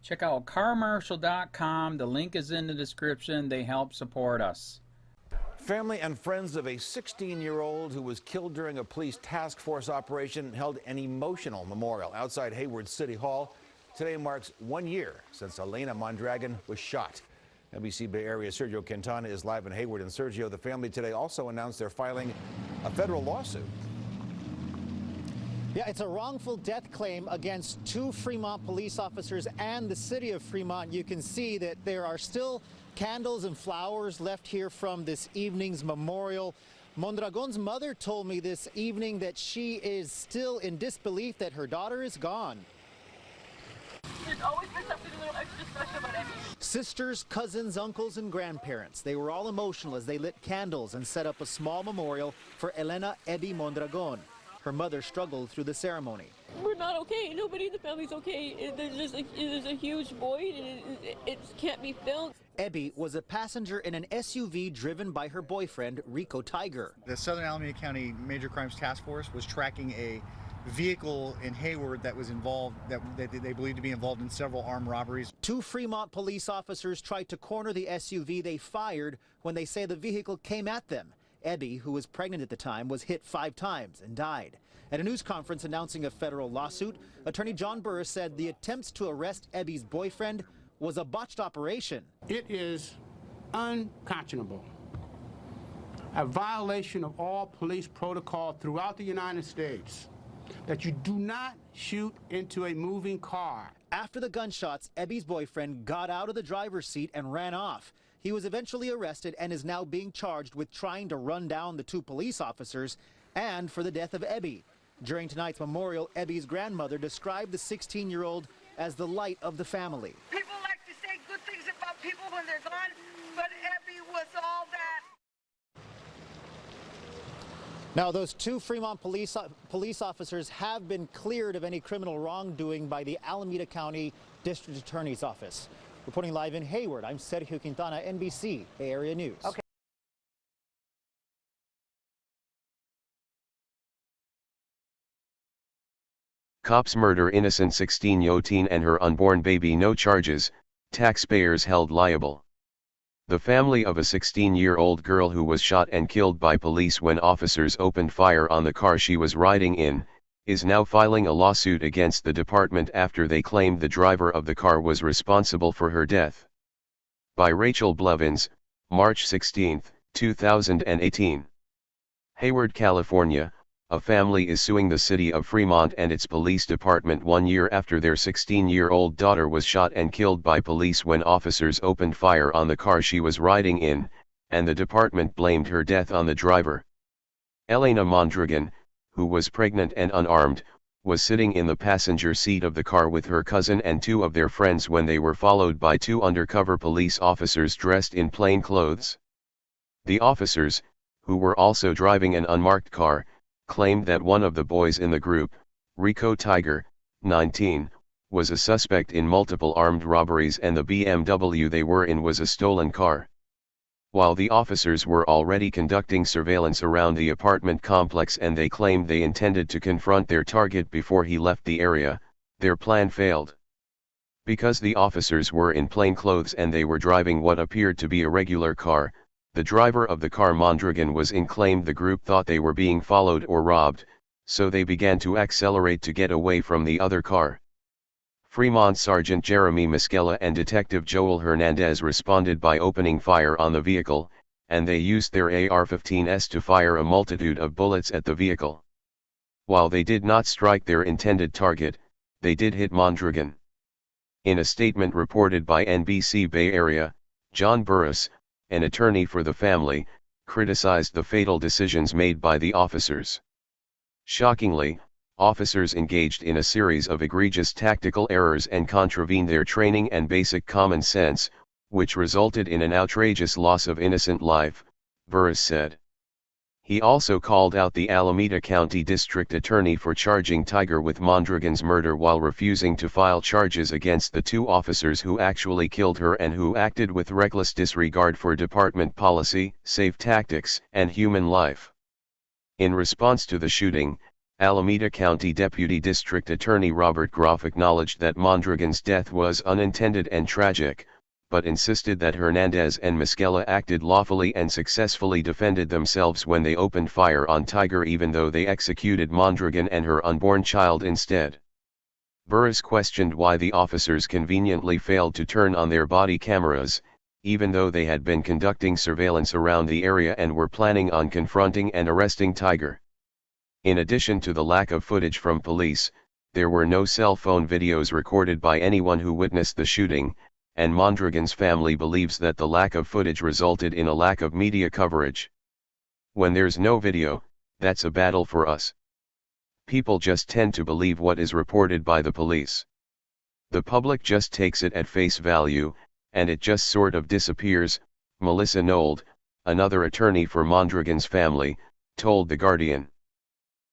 Check out carmarshal.com. The link is in the description. They help support us. Family and friends of a 16-year-old who was killed during a police task force operation held an emotional memorial outside Hayward City Hall. Today marks 1 year since Elena Mondragon was shot. NBC Bay Area Sergio Quintana is live in Hayward. And Sergio, the family today also announced they're filing a federal lawsuit. Yeah, it's a wrongful death claim against 2 Fremont police officers and the city of Fremont. You can see that there are still candles and flowers left here from this evening's memorial. Mondragon's mother told me this evening that she is still in disbelief that her daughter is gone. There's always been something a little extra special about Emmy. Sisters, cousins, uncles, and grandparents, they were all emotional as they lit candles and set up a small memorial for Elena Eddie Mondragon. Her mother struggled through the ceremony. We're not okay. Nobody in the family's okay. There's a huge void, and it can't be filled. Ebby was a passenger in an SUV driven by her boyfriend, Rico Tiger. The Southern Alameda County Major Crimes Task Force was tracking a vehicle in Hayward that was involved, that they believed to be involved in several armed robberies. 2 Fremont police officers tried to corner the SUV they fired when they say the vehicle came at them. Ebby, who was pregnant at the time, was hit 5 times and died. At a news conference announcing a federal lawsuit, Attorney John Burris said the attempts to arrest Ebby's boyfriend was a botched operation. It is unconscionable, a violation of all police protocol throughout the United States, that you do not shoot into a moving car. After the gunshots, Ebby's boyfriend got out of the driver's seat and ran off. He was eventually arrested and is now being charged with trying to run down the 2 police officers and for the death of Ebby. During tonight's memorial, Ebby's grandmother described the 16-year-old as the light of the family. People like to say good things about people when they're gone, but Ebby was all that. Now, those 2 Fremont police officers have been cleared of any criminal wrongdoing by the Alameda County District Attorney's Office. Reporting live in Hayward, I'm Sergio Quintana, NBC Bay Area News. Okay. Cops murder innocent 16-year-old teen and her unborn baby, no charges, taxpayers held liable. The family of a 16-year-old girl who was shot and killed by police when officers opened fire on the car she was riding in, is now filing a lawsuit against the department after they claimed the driver of the car was responsible for her death. By Rachel Blevins, March 16, 2018. Hayward, California, a family is suing the city of Fremont and its police department 1 year after their 16-year-old daughter was shot and killed by police when officers opened fire on the car she was riding in, and the department blamed her death on the driver. Elena Mondragon, who was pregnant and unarmed, was sitting in the passenger seat of the car with her cousin and 2 of their friends when they were followed by 2 undercover police officers dressed in plain clothes. The officers, who were also driving an unmarked car, claimed that one of the boys in the group, Rico Tiger, 19, was a suspect in multiple armed robberies and the BMW they were in was a stolen car. While the officers were already conducting surveillance around the apartment complex and they claimed they intended to confront their target before he left the area, their plan failed. Because the officers were in plain clothes and they were driving what appeared to be a regular car, the driver of the car Mondragon was in claimed the group thought they were being followed or robbed, so they began to accelerate to get away from the other car. Fremont Sergeant Jeremy Misquela and Detective Joel Hernandez responded by opening fire on the vehicle, and they used their AR-15s to fire a multitude of bullets at the vehicle. While they did not strike their intended target, they did hit Mondragon. In a statement reported by NBC Bay Area, John Burris, an attorney for the family, criticized the fatal decisions made by the officers. Shockingly, officers engaged in a series of egregious tactical errors and contravened their training and basic common sense, which resulted in an outrageous loss of innocent life, Burris said. He also called out the Alameda County District Attorney for charging Tiger with Mondragon's murder while refusing to file charges against the 2 officers who actually killed her and who acted with reckless disregard for department policy, safe tactics, and human life. In response to the shooting, Alameda County Deputy District Attorney Robert Groff acknowledged that Mondragon's death was unintended and tragic, but insisted that Hernandez and Mosqueda acted lawfully and successfully defended themselves when they opened fire on Tiger, even though they executed Mondragon and her unborn child instead. Burris questioned why the officers conveniently failed to turn on their body cameras, even though they had been conducting surveillance around the area and were planning on confronting and arresting Tiger. In addition to the lack of footage from police, there were no cell phone videos recorded by anyone who witnessed the shooting, and Mondragon's family believes that the lack of footage resulted in a lack of media coverage. When there's no video, that's a battle for us. People just tend to believe what is reported by the police. The public just takes it at face value, and it just sort of disappears, Melissa Nold, another attorney for Mondragon's family, told The Guardian.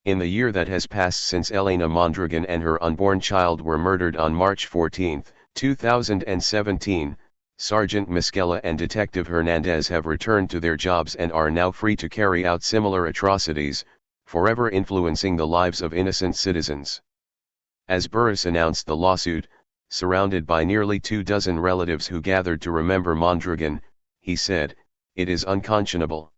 In the year that has passed since Elena Mondragon and her unborn child were murdered on March 14, 2017, Sergeant Mosqueda and Detective Hernandez have returned to their jobs and are now free to carry out similar atrocities, forever influencing the lives of innocent citizens. As Burris announced the lawsuit, surrounded by nearly 24 relatives who gathered to remember Mondragon, he said, "It is unconscionable.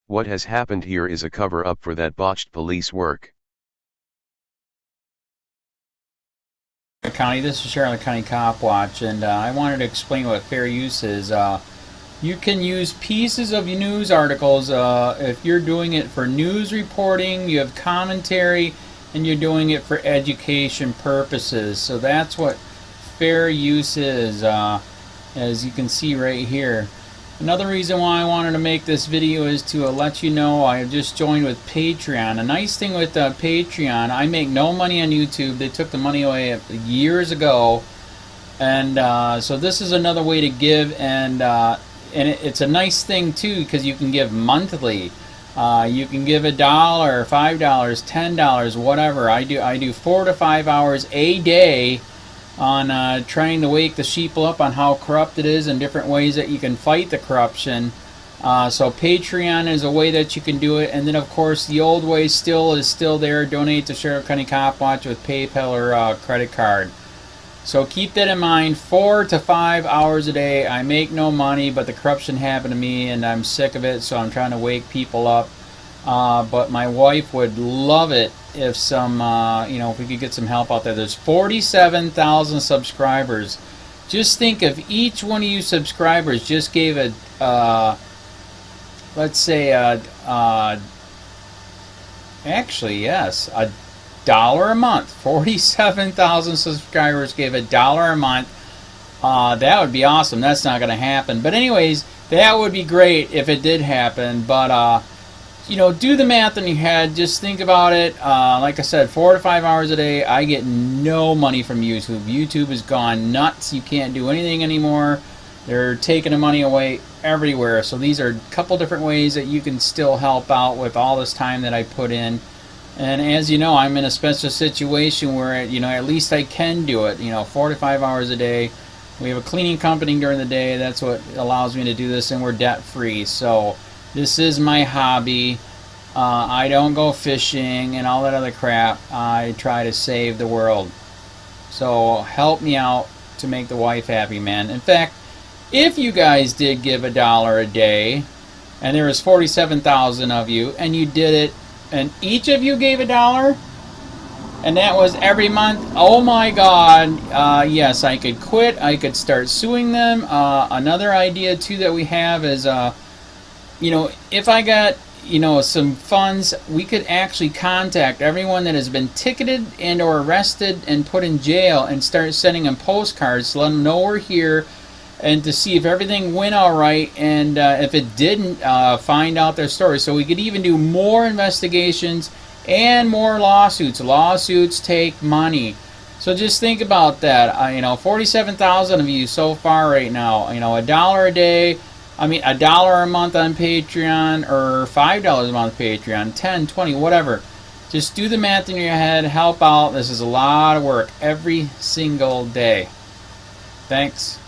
What has happened here is a cover-up for that botched police work." County, this is Charlotte County Cop Watch, and I wanted to explain what fair use is. You can use pieces of news articles if you're doing it for news reporting, you have commentary, and you're doing it for education purposes. So that's what fair use is, as you can see right here. Another reason why I wanted to make this video is to let you know I have just joined with Patreon. A nice thing with Patreon, I make no money on YouTube. They took the money away years ago, and so this is another way to give, and it's a nice thing too because you can give monthly. You can give $1, $5, $10, whatever. I do 4 to 5 hours a day on trying to wake the sheep up on how corrupt it is and different ways that you can fight the corruption. So Patreon is a way that you can do it, and then of course the old way is still there. Donate to Sheriff County Cop Watch with PayPal or credit card. So keep that in mind. 4 to 5 hours a day. I make no money, but the corruption happened to me and I'm sick of it, so I'm trying to wake people up. But my wife would love it if if we could get some help out there. There's 47,000 subscribers. Just think if each one of you subscribers just gave let's say actually yes, $1 a month. 47,000 subscribers gave $1 a month. That would be awesome. That's not going to happen. But anyways, that would be great if it did happen. But do the math in your head. Just think about it. Like I said, 4 to 5 hours a day. I get no money from YouTube. YouTube has gone nuts. You can't do anything anymore. They're taking the money away everywhere. So these are a couple different ways that you can still help out with all this time that I put in. And as you know, I'm in a special situation where, at least I can do it. 4 to 5 hours a day. We have a cleaning company during the day. That's what allows me to do this, and we're debt-free. So this is my hobby. I don't go fishing and all that other crap. I try to save the world. So help me out to make the wife happy, man. In fact, if you guys did give $1 a day, and there was 47,000 of you, and you did it, and each of you gave $1, and that was every month, oh my God, yes, I could quit. I could start suing them. Another idea too that we have is if I got some funds, we could actually contact everyone that has been ticketed and or arrested and put in jail and start sending them postcards to let them know we're here, and to see if everything went all right, and if it didn't, find out their story. So we could even do more investigations and more lawsuits. Lawsuits take money. So just think about that. 47,000 of you so far right now. $1 a day. $1 a month on Patreon, or $5 a month Patreon, 10, 20, whatever. Just do the math in your head, help out. This is a lot of work every single day. Thanks.